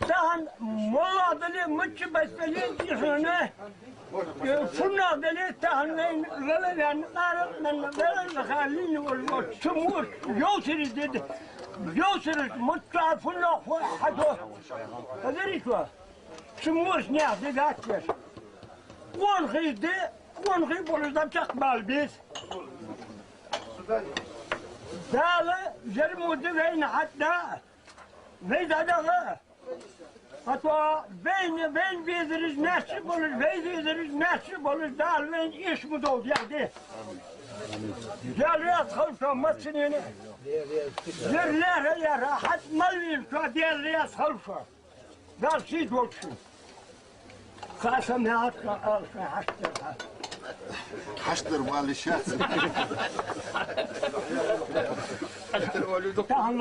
Sen molla deli mıçı besbeli dişine funna deli tahmin velen arıtmen velen halin olmuş sumur yosiriz dedi yosiriz mutla funna hado هذا شو سموش نعطي ذاكر ونخي بولزام تقبل بيس دالة جرمود بين حتى فيدا دغا حتى بين بيدرز ناشي بولز بيدرز ناشي بولز دال بين إيش مدود يعني دال خلفه متسنين لا يا راحت مليل دال رياض خلفه قال شيء وقفي قاسم يا حشتر مال الشاس حشتر والد تعال